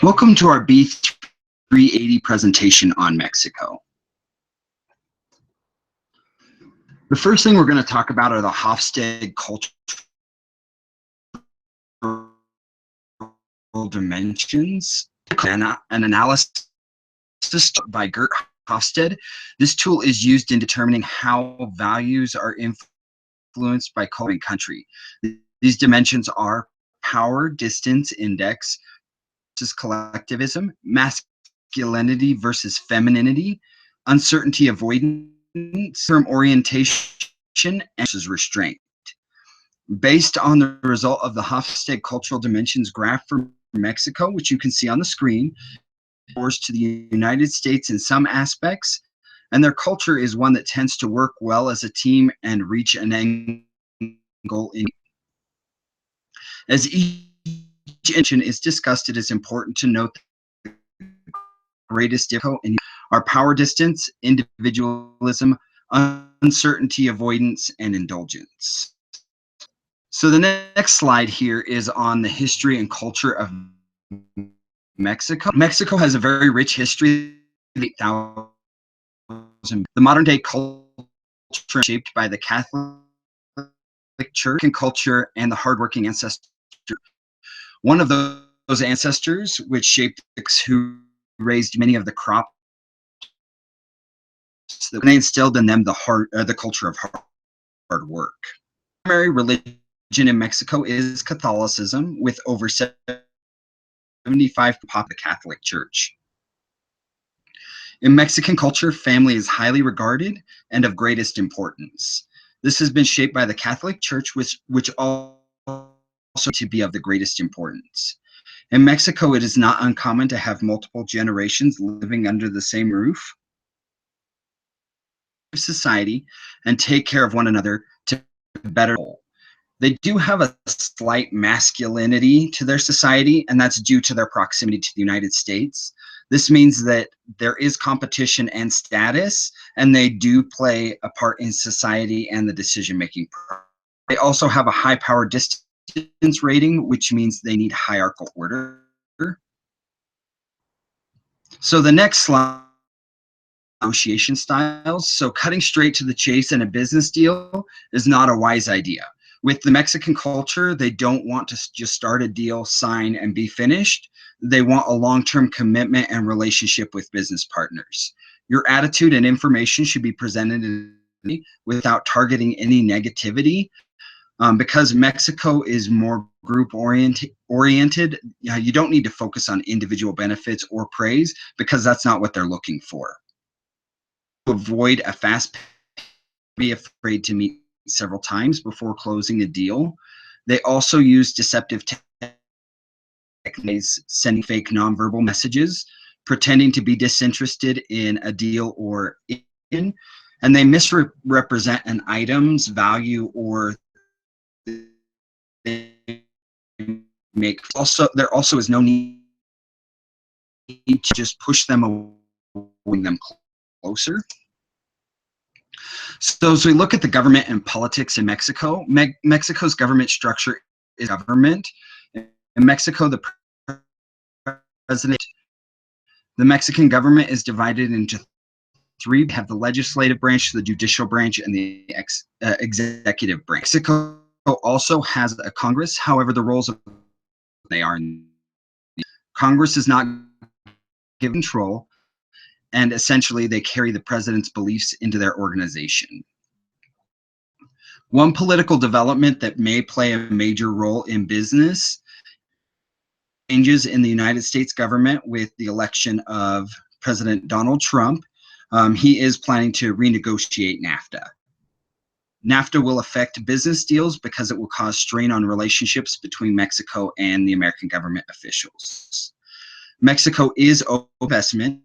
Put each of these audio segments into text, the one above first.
Welcome to our B380 presentation on Mexico. The first thing we're going to talk about are the Hofstede cultural dimensions. An analysis by Gert Hofstede. This tool is used in determining how values are influenced by culture and country. These dimensions are power, distance, index, versus collectivism, masculinity versus femininity, uncertainty avoidance, term orientation, versus restraint. Based on the result of the Hofstede cultural dimensions graph for Mexico, which you can see on the screen, to the United States in some aspects, and their culture is one that tends to work well as a team and reach an end goal in. As each dimension is discussed, it is important to note the greatest difficulty in are power distance, individualism, uncertainty avoidance, and indulgence. So the next slide here is on the history and culture of Mexico. Mexico has a very rich history. The modern day culture is shaped by the Catholic Church and culture and the hardworking ancestors. One of those ancestors, which shaped who raised many of the crops, they instilled in them the culture of hard work. The primary religion in Mexico is Catholicism, with over 75% of the Catholic Church. In Mexican culture, family is highly regarded and of greatest importance. This has been shaped by the Catholic Church, which also to be of the greatest importance. In Mexico, it is not uncommon to have multiple generations living under the same roof society and take care of one another to better. They do have a slight masculinity to their society, and that's due to their proximity to the United States. This means that there is competition and status, and they do play a part in society and the decision-making. They also have a high power distance rating, which means they need hierarchical order. So the next slide, negotiation styles. So cutting straight to the chase in a business deal is not a wise idea. With the Mexican culture, they don't want to just start a deal, sign, and be finished. They want a long-term commitment and relationship with business partners. Your attitude and information should be presented without targeting any negativity. Because Mexico is more group oriented, you don't need to focus on individual benefits or praise, because that's not what they're looking for. To avoid a fast, be afraid to meet several times before closing a deal. They also use deceptive techniques, sending fake nonverbal messages, pretending to be disinterested in a deal or in, and they misrepresent an item's value or make. Also, there also is no need to just push them away, them closer. So as we look at the government and politics in Mexico, Mexico's government structure is government. In Mexico, the president, the Mexican government is divided into three. We have the legislative branch, the judicial branch, and the executive branch. Mexico also has a Congress. However, the roles of they are in Congress is not given control, and essentially they carry the president's beliefs into their organization. One political development that may play a major role in business changes in the United States government with the election of President Donald Trump. He is planning to renegotiate NAFTA. NAFTA will affect business deals because it will cause strain on relationships between Mexico and the American government officials. Mexico is investment,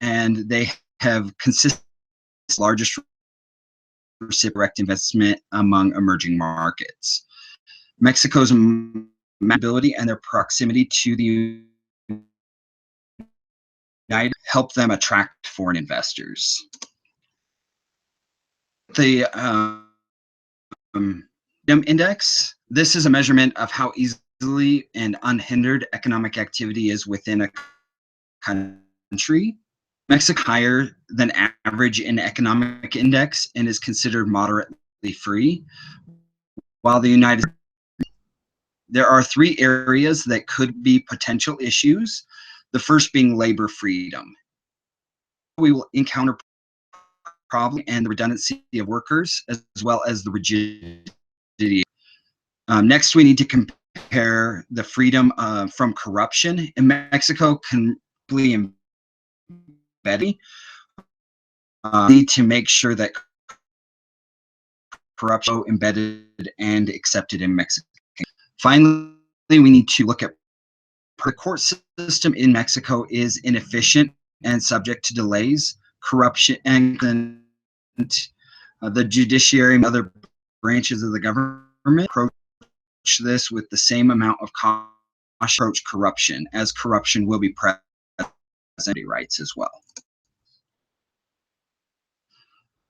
and they have consistently the largest direct investment among emerging markets. Mexico's ability and their proximity to the United help them attract foreign investors. The index, this is a measurement of how easily easily and unhindered economic activity is within a country. Mexico higher than average in economic index and is considered moderately free, while the United States, there are three areas that could be potential issues. The first being labor freedom. We will encounter problem and the redundancy of workers as well as the rigidity. Next, we need to compare the freedom from corruption. In Mexico, completely embedded. Need to make sure that corruption is embedded and accepted in Mexico. Finally, we need to look at the court system in Mexico is inefficient and subject to delays, corruption, and the judiciary and other branches of the government approach this with the same amount of caution approach corruption, as corruption will be present in rights as well.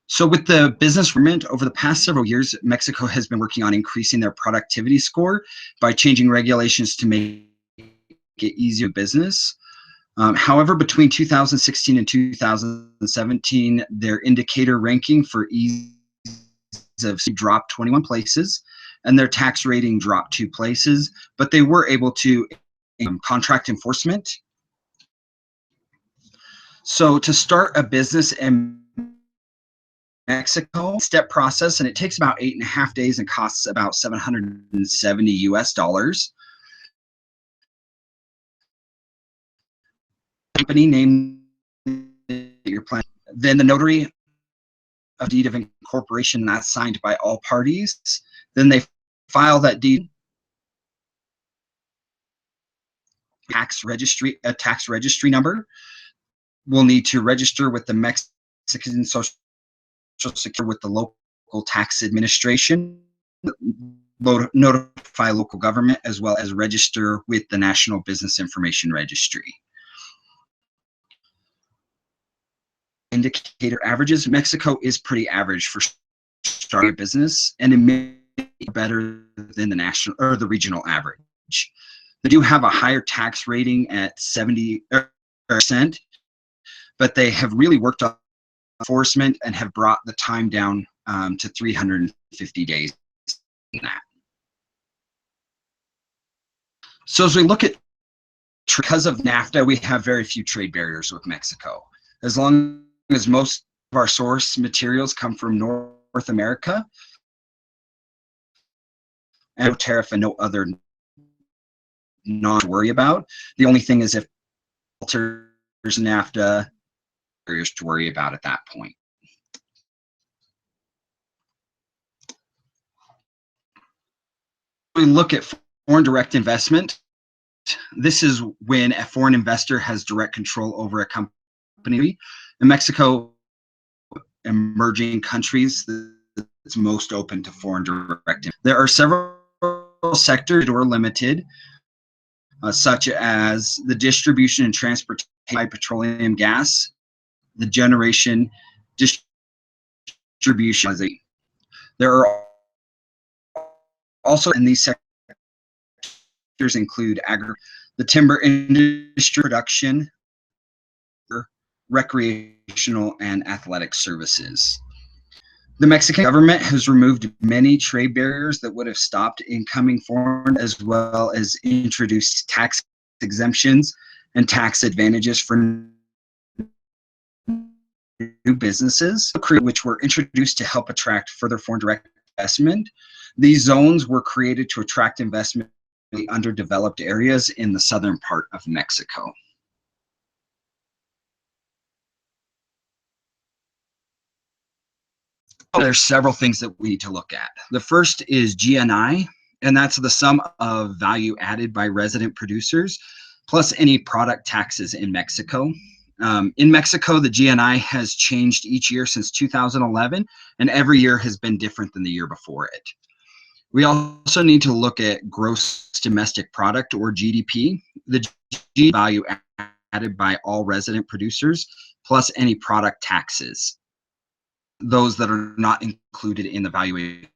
So with the business movement over the past several years, Mexico has been working on increasing their productivity score by changing regulations to make it easier business. However, between 2016 and 2017, their indicator ranking for ease of dropped 21 places, and their tax rating dropped 2 places, but they were able to contract enforcement. So to start a business in Mexico, step process, and it takes about 8.5 days and costs about $770 US. Company name your plan. Then the notary of deed of incorporation, that's signed by all parties. Then they file that deed. A tax registry number. We'll need to register with the Mexican Social Security with the local tax administration, notify local government, as well as register with the National Business Information Registry. Indicator averages. Mexico is pretty average for starting a business, and it may be better than the national or the regional average. They do have a higher tax rating at 70%, but they have really worked on enforcement and have brought the time down to 350 days in that. So as we look at, because of NAFTA, we have very few trade barriers with Mexico. As long as most of our source materials come from North America, and no tariff and no other not to worry about. The only thing is if there's NAFTA, barriers to worry about at that point. We look at foreign direct investment. This is when a foreign investor has direct control over a company. In Mexico, emerging countries, it's most open to foreign direct. There are several sectors that are limited, such as the distribution and transportation of petroleum gas, the generation, distribution. There are also in these sectors include the timber industry, production, recreational and athletic services. The Mexican government has removed many trade barriers that would have stopped incoming foreign, as well as introduced tax exemptions and tax advantages for new businesses, which were introduced to help attract further foreign direct investment. These zones were created to attract investment in the underdeveloped areas in the southern part of Mexico. There's several things that we need to look at. The first is GNI, and that's the sum of value added by resident producers, plus any product taxes in Mexico. In Mexico, the GNI has changed each year since 2011, and every year has been different than the year before it. We also need to look at gross domestic product, or GDP, the GDP value added by all resident producers, plus any product taxes, those that are not included in the valuation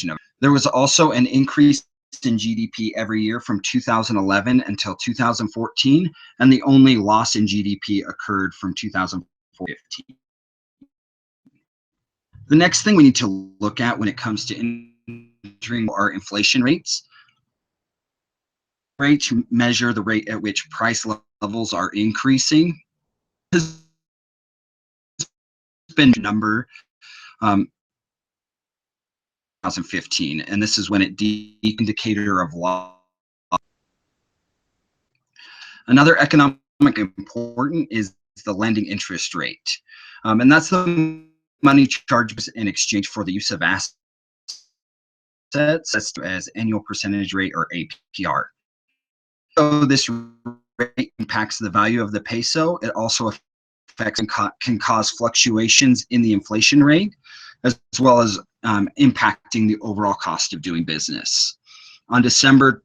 of. There was also an increase in GDP every year from 2011 until 2014, and the only loss in GDP occurred from 2015. The next thing we need to look at when it comes to entering are inflation rates. Rates measure the rate at which price levels are increasing. This has been a number 2015, and this is when it indicator of loss. Another economic important is the lending interest rate, and that's the money charged in exchange for the use of assets, as annual percentage rate or APR. So this rate impacts the value of the peso. It also affects and can cause fluctuations in the inflation rate, as well as impacting the overall cost of doing business. On December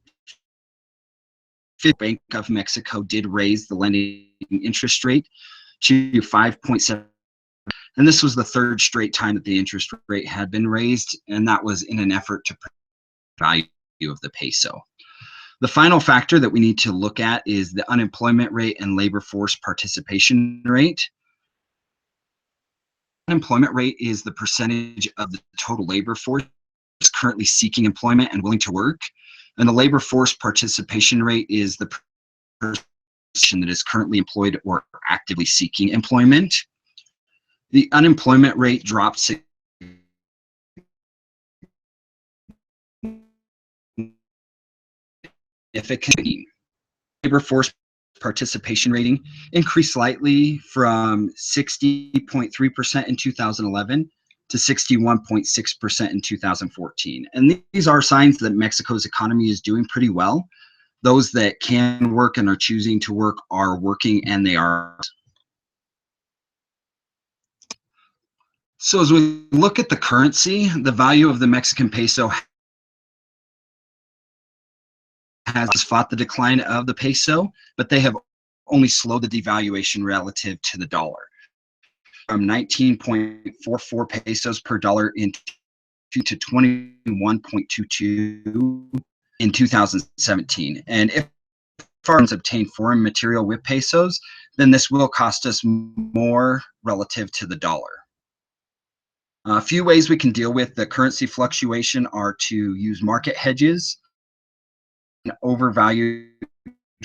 5th, Bank of Mexico did raise the lending interest rate to 5.7%, and this was the third straight time that the interest rate had been raised, and that was in an effort to protect the value of the peso. The final factor that we need to look at is the unemployment rate and labor force participation rate. Unemployment rate is the percentage of the total labor force currently seeking employment and willing to work. And the labor force participation rate is the person that is currently employed or actively seeking employment. The unemployment rate dropped significantly. Labor force participation rating increased slightly from 60.3% in 2011 to 61.6% in 2014. And these are signs that Mexico's economy is doing pretty well. Those that can work and are choosing to work are working, and they are. So as we look at the currency, the value of the Mexican peso has fought the decline of the peso, but they have only slowed the devaluation relative to the dollar. From 19.44 pesos per dollar to 21.22 in 2017. And if farms obtain foreign material with pesos, then this will cost us more relative to the dollar. A few ways we can deal with the currency fluctuation are to use market hedges, overvalued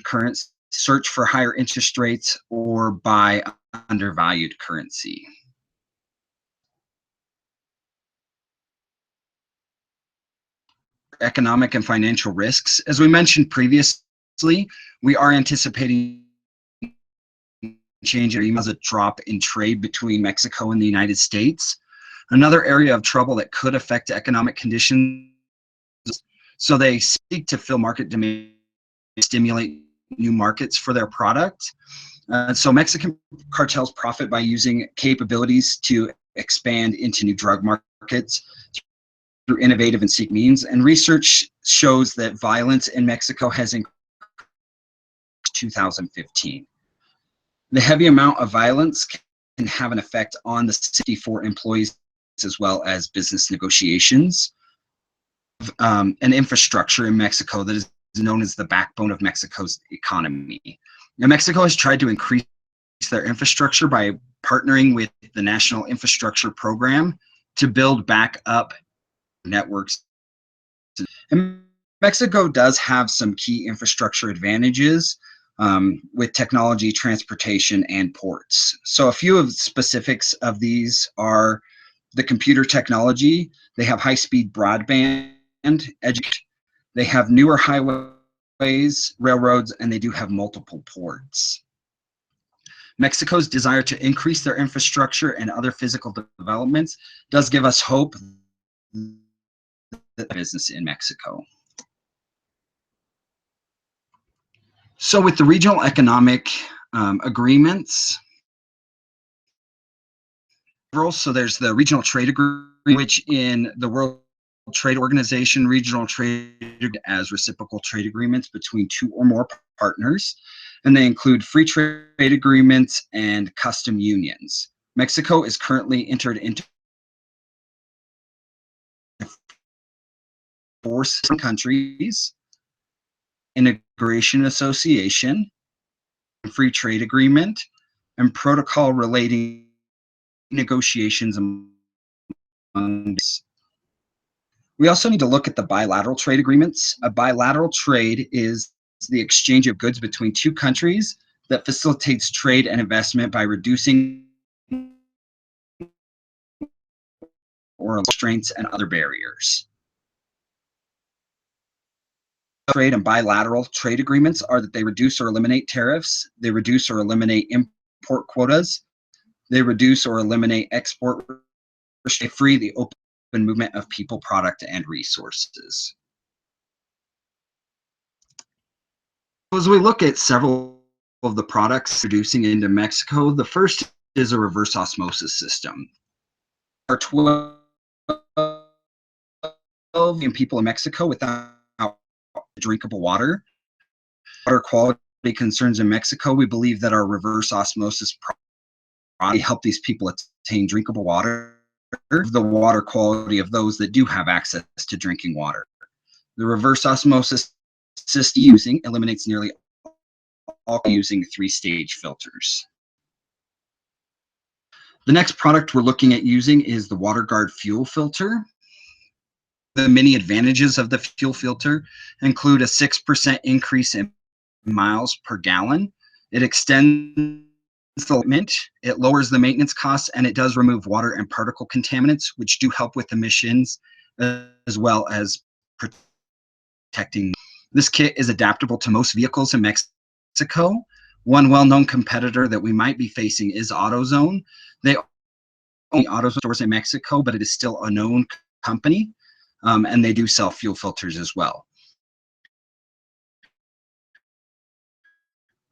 currency, search for higher interest rates, or buy undervalued currency. Economic and financial risks. As we mentioned previously, we are anticipating change as a drop in trade between Mexico and the United States. Another area of trouble that could affect economic conditions. So they seek to fill market demand, stimulate new markets for their product. So Mexican cartels profit by using capabilities to expand into new drug markets through innovative and secret means. And research shows that violence in Mexico has increased in 2015. The heavy amount of violence can have an effect on the city for employees as well as business negotiations. An infrastructure in Mexico that is known as the backbone of Mexico's economy. Now, Mexico has tried to increase their infrastructure by partnering with the National Infrastructure Program to build back up networks. And Mexico does have some key infrastructure advantages with technology, transportation, and ports. So a few of the specifics of these are the computer technology. They have high-speed broadband, they have newer highways, railroads, and they do have multiple ports. Mexico's desire to increase their infrastructure and other physical developments does give us hope that business in Mexico. So with the regional economic agreements, so there's the regional trade agreement, which in the World Trade Organization, regional trade as reciprocal trade agreements between two or more partners, and they include free trade agreements and custom unions. Mexico is currently entered into 4 countries, Integration Association, Free Trade Agreement, and protocol relating negotiations among. We also need to look at the bilateral trade agreements. A bilateral trade is the exchange of goods between 2 countries that facilitates trade and investment by reducing or restraints and other barriers. Trade and bilateral trade agreements are that they reduce or eliminate tariffs, they reduce or eliminate import quotas, they reduce or eliminate export restrictions, free the open movement of people, product, and resources. As we look at several of the products producing into Mexico, the first is a reverse osmosis system. There are 12 million people in Mexico without drinkable water. Water quality concerns in Mexico, we believe that our reverse osmosis product help these people attain drinkable water, the water quality of those that do have access to drinking water. The reverse osmosis system using eliminates nearly all using 3-stage filters. The next product we're looking at using is the WaterGuard fuel filter. The many advantages of the fuel filter include a 6% increase in miles per gallon. It extends the mint, it lowers the maintenance costs, and it does remove water and particle contaminants, which do help with emissions as well as protecting. This kit is adaptable to most vehicles in Mexico. One well-known competitor that we might be facing is AutoZone. They own auto stores in Mexico, but it is still a known company. And they do sell fuel filters as well.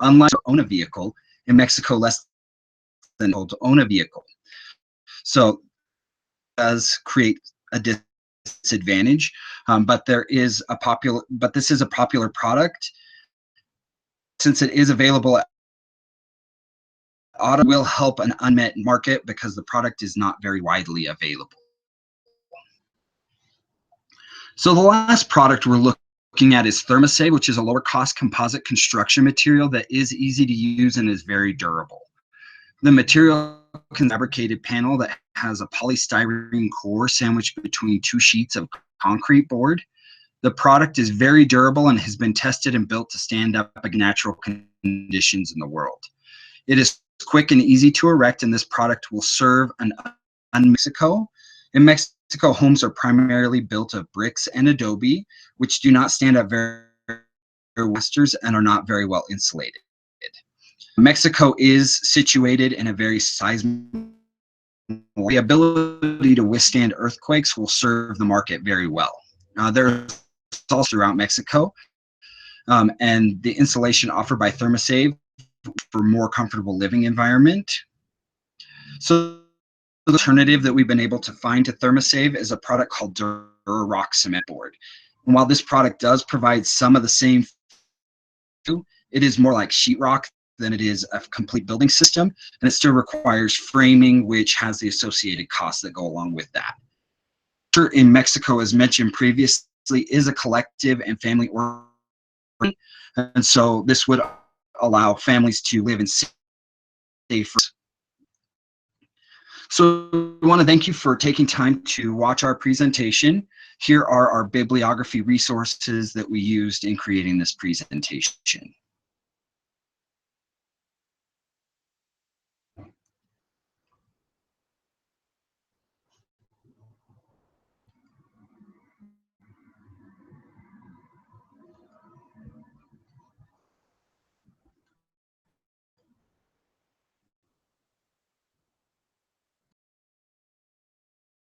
Unlike to own a vehicle, in Mexico, less than to own a vehicle. So it does create a disadvantage, but this is a popular product. Since it is available, auto will help an unmet market because the product is not very widely available. So the last product we're looking at is ThermoSave, which is a lower cost composite construction material that is easy to use and is very durable. The material is a fabricated panel that has a polystyrene core sandwiched between 2 sheets of concrete board. The product is very durable and has been tested and built to stand up against natural conditions in the world. It is quick and easy to erect, and this product will serve in Mexico. In Mexico, homes are primarily built of bricks and adobe, which do not stand up very well and are not very well insulated. Mexico is situated in a very seismic. The ability to withstand earthquakes will serve the market very well. There's also throughout Mexico, and the insulation offered by ThermoSave for more comfortable living environment. So the alternative that we've been able to find to ThermoSave is a product called DuraRock cement board. And while this product does provide some of the same, it is more like sheetrock than it is a complete building system, and it still requires framing, which has the associated costs that go along with that. In Mexico, as mentioned previously, is a collective and family orientation, and so this would allow families to live in safe. So we want to thank you for taking time to watch our presentation. Here are our bibliography resources that we used in creating this presentation.